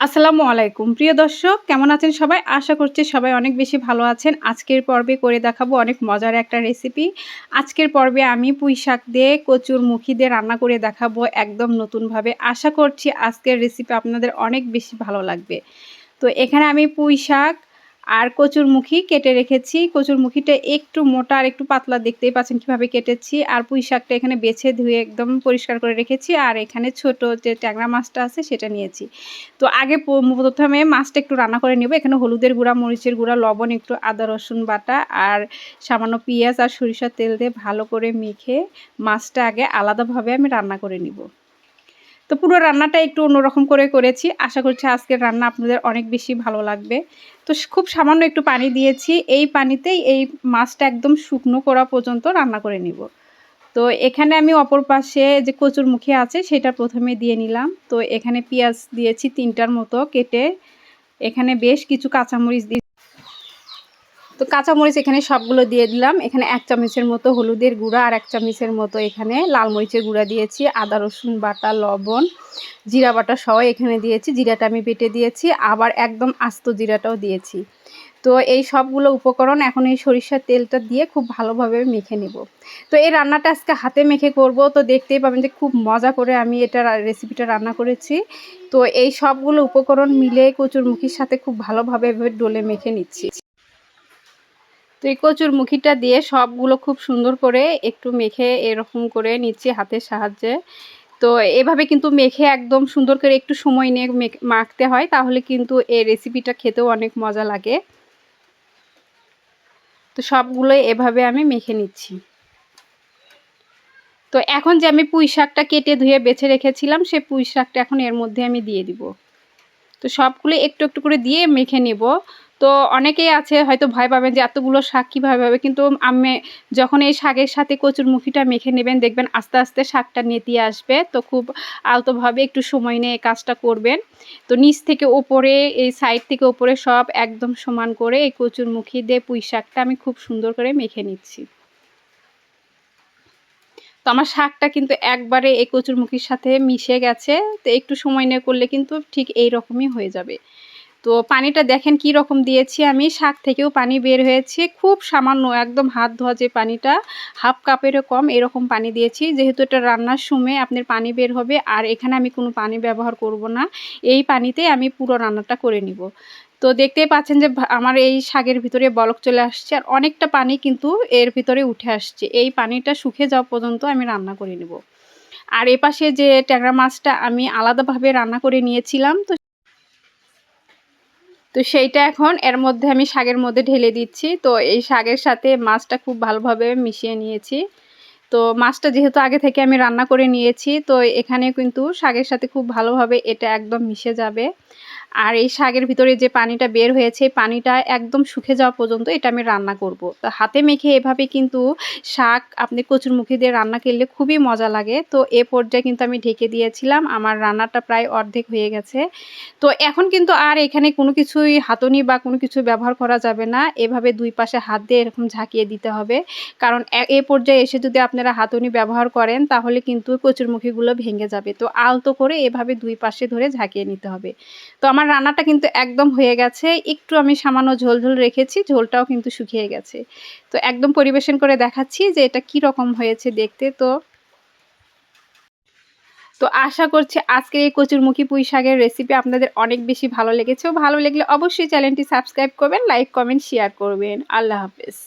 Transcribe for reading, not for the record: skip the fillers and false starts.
আসসালামু আলাইকুম প্রিয় দর্শক, কেমন আছেন সবাই? আশা করছি সবাই অনেক বেশি ভালো আছেন। আজকের পর্বে করে দেখাবো অনেক মজার একটা রেসিপি। আজকের পর্বে আমি পুঁই শাক দিয়ে কচুরমুখী দিয়ে রান্না করে দেখাবো একদম নতুনভাবে। আশা করছি আজকের রেসিপি আপনাদের অনেক বেশি ভালো লাগবে। তো এখানে আমি পুঁই শাক আর কচুরমুখী কেটে রেখেছি। কচুরমুখীটা একটু মোটা আর একটু পাতলা, দেখতেই পাচ্ছেন কীভাবে কেটেছি। আর পুঁই শাকটা এখানে বেছে ধুয়ে একদম পরিষ্কার করে রেখেছি। আর এখানে ছোট যে ট্যাংরা মাছটা আছে সেটা নিয়েছি। তো আগে প্রথমে মাছটা একটু রান্না করে নেব। এখানে হলুদের গুঁড়া, মরিচের গুঁড়া, লবণ, একটু আদা রসুন বাটা আর সামান্য পেঁয়াজ আর সরিষার তেল দিয়ে ভালো করে মেখে মাছটা আগে আলাদাভাবে আমি রান্না করে নিব। তো পুরো রান্নাটা একটু অন্যরকম করে করেছি। আশা করছি আজকের রান্না আপনাদের অনেক বেশি ভালো লাগবে। তো খুব সামান্য একটু পানি দিয়েছি। এই পানিতেই এই মাছটা একদম শুকনো করা পর্যন্ত রান্না করে নিব। তো এখানে আমি অপর পাশে যে কচুরমুখী আছে সেটা প্রথমে দিয়ে নিলাম। তো এখানে পেঁয়াজ দিয়েছি ৩টার মতো কেটে। এখানে বেশ কিছু কাঁচামরিচ দিয়ে, তো কাঁচামরিচ এখানে সবগুলো দিয়ে দিলাম। এখানে ১ চামচের মতো হলুদের গুঁড়া আর ১ চামচের মতো এখানে লাল মরিচের গুঁড়া দিয়েছি। আদা রসুন বাটা, লবণ, জিরা বাটা সহ এখানে দিয়েছি। জিরাটা আমি বেটে দিয়েছি, আবার একদম আস্ত জিরাটাও দিয়েছি। তো এই সবগুলো উপকরণ এখন এই সরিষার তেলটা দিয়ে খুব ভালোভাবে মেখে নেব। তো এই রান্নাটা আজকে হাতে মেখে করব। তো দেখতেই পাবেন যে খুব মজা করে আমি এটা রেসিপিটা রান্না করেছি। তো এই সবগুলো উপকরণ মিলে কচুরমুখীর সাথে খুব ভালোভাবে ডলে মেখে নিচ্ছি। তো এই কচুরমুখীটা দিয়ে সবগুলো খুব সুন্দর করে একটু মেখে এরকম করে নিচ্ছি হাতের সাহায্যে। তো এভাবে কিন্তু মেখে একদম সুন্দর করে একটু সময় নিয়ে মাখতে হয়, তাহলে কিন্তু এই রেসিপিটা খেতেও অনেক মজা লাগে। তো সবগুলোই এভাবে আমি মেখে নিচ্ছি। তো এখন যে আমি পুঁই শাকটা কেটে ধুয়ে বেছে রেখেছিলাম, সেই পুঁই শাকটা এখন এর মধ্যে আমি দিয়ে দিব। তো সবগুলো একটু একটু করে দিয়ে মেখে নেব। তো অনেকেই আছে হয়তো ভয় পাবেন যে এতগুলো শাক কীভাবে হবে, কিন্তু আমি যখন এই শাকের সাথে কচুরমুখীটা মেখে নেবেন, দেখবেন আস্তে আস্তে শাকটা নেতিয়ে আসবে। তো খুব আলতোভাবে একটু সময় নিয়ে এই কাজটা করবেন। তো নিচ থেকে ওপরে, এই সাইড থেকে ওপরে সব একদম সমান করে এই কচুরমুখী দিয়ে পুঁই শাকটা আমি খুব সুন্দর করে মেখে নিচ্ছি। তো আমার শাকটা কিন্তু একবারে এই কচুরমুখীর সাথে মিশে গেছে। তো একটু সময় নিয়ে করলে কিন্তু ঠিক এই রকমই হয়ে যাবে। তো পানিটা দেখেন কি রকম দিয়েছি আমি, শাক থেকেও পানি বের হয়েছে খুব সামান্য, একদম হাত ধোয়া যে পানিটা, হাফ কাপেরও কম এরকম পানি দিয়েছি। যেহেতু এটা রান্নার সময় আপনার পানি বের হবে, আর এখানে আমি কোনো পানি ব্যবহার করব না। এই পানিতেই আমি পুরো রান্নাটা করে নিব। তো দেখতেই পাচ্ছেন যে আমার এই শাকের ভিতরে বলক চলে আসছে, আর অনেকটা পানি কিন্তু এর ভিতরে উঠে আসছে। এই পানিটা শুকিয়ে যাওয়া পর্যন্ত আমি রান্না করে নেব। আর এপাশে যে ট্যাংরা মাছটা আমি আলাদাভাবে রান্না করে নিয়েছিলাম, তো সেইটা এখন এর মধ্যে আমি শাকের মধ্যে ঢেলে দিচ্ছি। তো এই শাকের সাথে মাছটা খুব ভালোভাবে মিশিয়ে নিয়েছি। তো মাছটা যেহেতু আগে থেকে আমি রান্না করে নিয়েছি, তো এখানে কিন্তু শাকের সাথে খুব ভালোভাবে এটা একদম মিশে যাবে। আর এই শাকের ভিতরে যে পানিটা বের হয়েছে, পানিটা একদম শুকিয়ে যাওয়া পর্যন্ত এটা আমি রান্না করব। তো হাতে মেখে এভাবে কিন্তু শাক আপনি কচুরমুখী দিয়ে রান্না করলে খুবই মজা লাগে। তো এ পর্যায়ে কিন্তু আমি ঢেকে দিয়েছিলাম। আমার রান্নাটা প্রায় অর্ধেক হয়ে গেছে। তো এখন কিন্তু আর এখানে কোনো কিছুই হাতুড়ি বা কোনো কিছু ব্যবহার করা যাবে না। এভাবে ২ পাশে হাত দিয়ে এরকম ঝাঁকিয়ে দিতে হবে। কারণ এ পর্যায়ে এসে যদি আপনারা হাতুড়ি ব্যবহার করেন, তাহলে কিন্তু কচুরমুখীগুলো ভেঙে যাবে। তো আলতো করে এভাবে ২ পাশে ধরে ঝাঁকিয়ে নিতে হবে। তো আমার রান্নাটা কিন্তু একদম হয়ে গেছে। একটু আমি সামান্য ঝোল রেখেছি, ঝোলটাও কিন্তু শুকিয়ে গেছে। তো একদম পরিবেশন করে দেখাচ্ছি যে এটা কি রকম হয়েছে দেখতে। তো আশা করছি আজকের এই কচুরমুখী পুঁই শাকের রেসিপি আপনাদের অনেক বেশি ভালো লেগেছে। ভালো লাগলে অবশ্যই চ্যানেলটি সাবস্ক্রাইব করবেন, লাইক, কমেন্ট, শেয়ার করবেন। আল্লাহ হাফেজ।